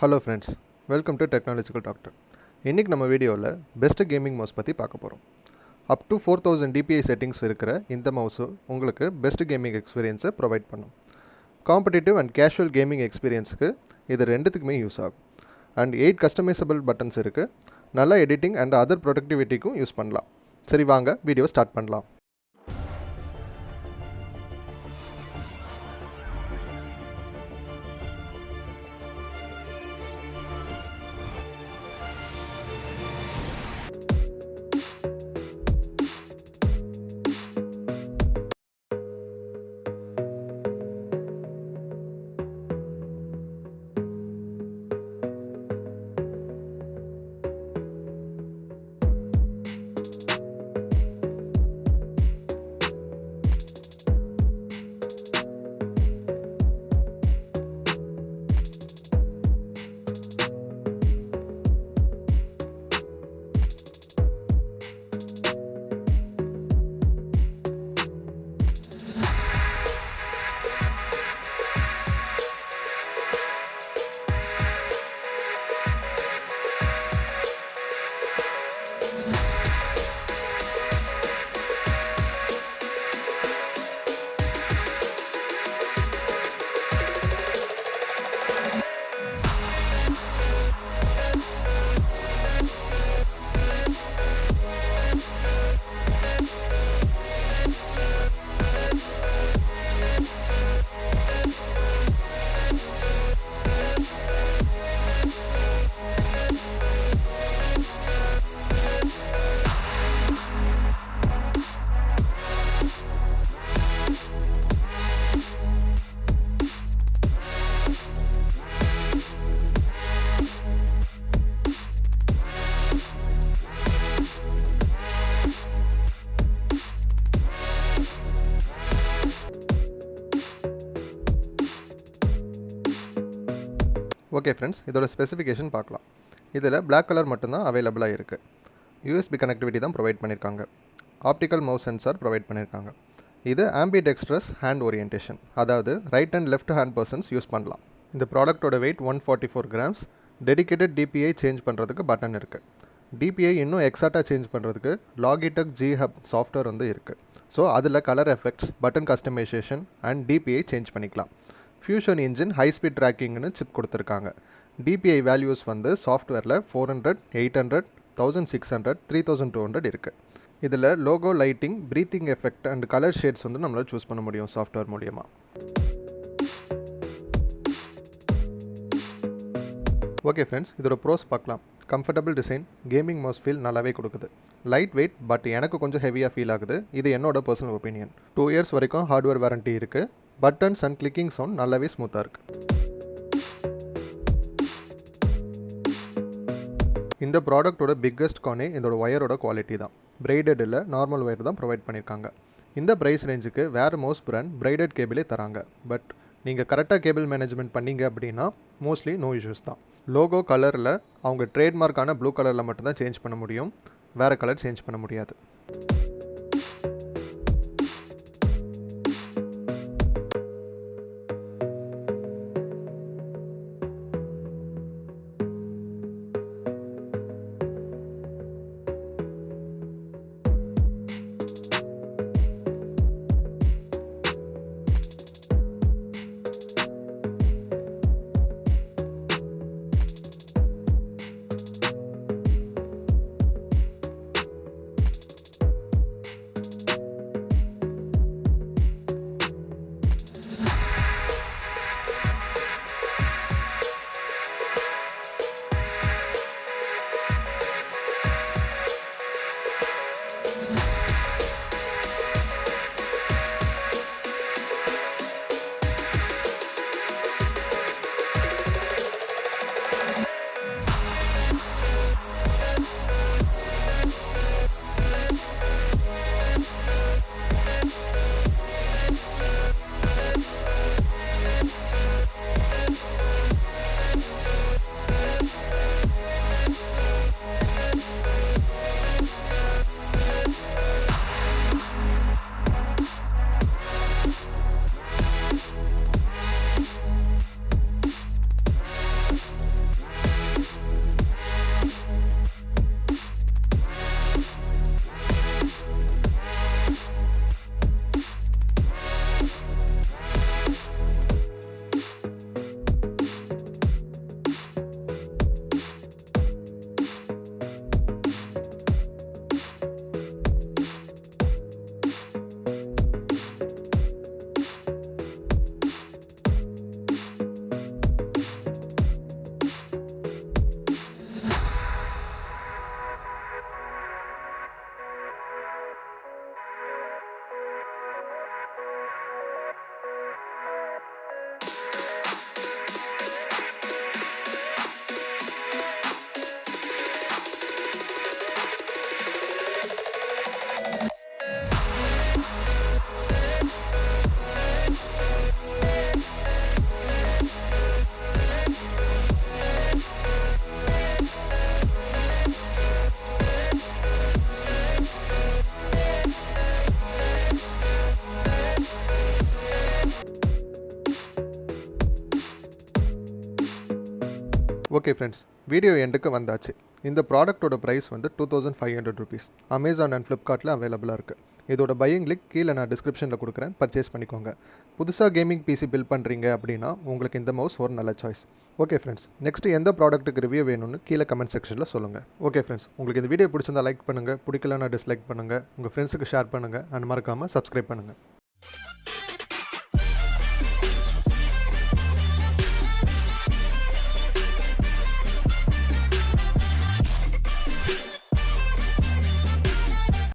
Hello friends, welcome to Technological Doctor. இன்னைக்கு நம்ம வீடியோவில் பெஸ்ட் கேமிங் மவுஸ் பற்றி பார்க்க போகிறோம். அப் டு 4000 DPI செட்டிங்ஸ் இருக்கிற இந்த மவுஸு உங்களுக்கு பெஸ்ட் கேமிங் எக்ஸ்பீரியன்ஸை ப்ரொவைட் பண்ணும். காம்படிட்டிவ் அண்ட் கேஷுவல் கேமிங் எக்ஸ்பீரியன்ஸுக்கு இது ரெண்டுத்துக்குமே யூஸ் ஆகும். அண்ட் 8 கஸ்டமைசபிள் பட்டன்ஸ் இருக்குது. நல்லா எடிட்டிங் அண்ட் அதர் ப்ரொடக்டிவிட்டிக்கும் யூஸ் பண்ணலாம். சரி வாங்க வீடியோ ஸ்டார்ட் பண்ணலாம். ஓகே ஃப்ரெண்ட்ஸ், இதோட ஸ்பெசிஃபிகேஷன் பார்க்கலாம். இதில் பிளாக் கலர் மட்டும்தான் அவைலபிளாக இருக்குது. யூஎஸ்பி கனெக்டிவிட்டி தான் ப்ரொவைட் பண்ணியிருக்காங்க. ஆப்டிக்கல் மவுஸ் சென்சார் ப்ரொவைட் பண்ணியிருக்காங்க. இது ஆம்பிடெக்ஸ்ட்ரஸ் ஹேண்ட் ஓரியன்டேஷன், அதாவது right and left hand persons use பண்ணலாம். இந்த ப்ராடக்ட்டோட weight 144 grams. Dedicated DPI change பண்ணுறதுக்கு பட்டன் இருக்குது. டிபிஐ இன்னும் எக்ஸாக்டாக சேஞ்ச் பண்ணுறதுக்கு லாகிடெக் G402 சாஃப்ட்வேர் இருக்குது. ஸோ அதில் colour effects, button customization and DPI change பண்ணிக்கலாம். ஃபியூஷன் இன்ஜின் ஹை ஸ்பீட் ட்ராக்கிங்னு சிப் கொடுத்துருக்காங்க. டிபிஐ வேல்யூஸ் சாஃப்ட்வேரில் 400, 800, 1600, 3200 இருக்குது. இதில் logo, lighting, breathing effect and colour shades நம்மளால் சூஸ் பண்ண முடியும் சாஃப்ட்வேர் மூலியமாக. ஓகே ஃப்ரெண்ட்ஸ், இதோட ப்ரோஸ் பார்க்கலாம். Comfortable design, gaming mouse feel நல்லாவே கொடுக்குது. லைட் வெயிட், பட் எனக்கு கொஞ்சம் ஹெவியாக ஃபீல் ஆகுது. இது என்னோட பர்சனல் ஒப்பீனியன். 2 இயர்ஸ் வரைக்கும் ஹார்ட்வேர் வாரண்ட்டி இருக்குது. பட்டன்ஸ் அண்ட் கிளிக்கிங் சவுண்ட் நல்லாவே ஸ்மூத்தாக இருக்குது. இந்த ப்ராடக்ட்டோட பிக்கஸ்ட் கானே இதோட ஒயரோட குவாலிட்டி தான். பிரைடட் இல்லை, நார்மல் ஒயர் தான் ப்ரொவைட் பண்ணியிருக்காங்க. இந்த ப்ரைஸ் ரேஞ்சுக்கு வேறு மவுஸ் பிராண்ட் பிரைடட் கேபிளே தராங்க. பட் நீங்கள் கரெக்டாக கேபிள் மேனேஜ்மெண்ட் பண்ணீங்க அப்படின்னா மோஸ்ட்லி நோ இஷ்யூஸ் தான். லோகோ கலரில் அவங்க ட்ரேட்மார்க்கான ப்ளூ கலரில் மட்டும்தான் சேஞ்ச் பண்ண முடியும். வேறு கலர் சேஞ்ச் பண்ண முடியாது. ஓகே ஃப்ரெண்ட்ஸ், வீடியோ எண்டுக்கு வந்தாச்சு. இந்த ப்ராடக்ட்டோட ப்ரைஸ் வந்து 2500 ருபீஸ். அமேசான் அண்ட் ஃப்ளிப்கார்ட்டில் அவைலபிளாக இருக்குது. இதோட பையிங் லிங்க் கீழே நான் டிஸ்கிரிப்ஷனில் கொடுக்குறேன், பர்ச்சேஸ் பண்ணிக்கோங்க. புதுசாக கேமிங் பிசி பில்ட் பண்ணுறீங்க அப்படின்னா உங்களுக்கு இந்த மவுஸ் ஒரு நல்ல சாய்ஸ். ஓகே ஃப்ரெண்ட்ஸ், நெக்ஸ்ட் எந்த ப்ராடக்ட்டுக்கு ரிவ்யூ வேணும்னு கீழே கமெண்ட் செக்ஷனில் சொல்லுங்கள். ஓகே ஃப்ரெண்ட்ஸ், உங்களுக்கு இந்த வீடியோ பிடிச்சிருந்தா லைக் பண்ணுங்கள், பிடிக்கலன்னா டிஸ்லைக் பண்ணுங்கள், உங்கள் ஃப்ரெண்ட்ஸுக்கு ஷேர் பண்ணுங்கள், அண்ட் மறக்காமல் சப்ஸ்கிரைப் பண்ணுங்கள்.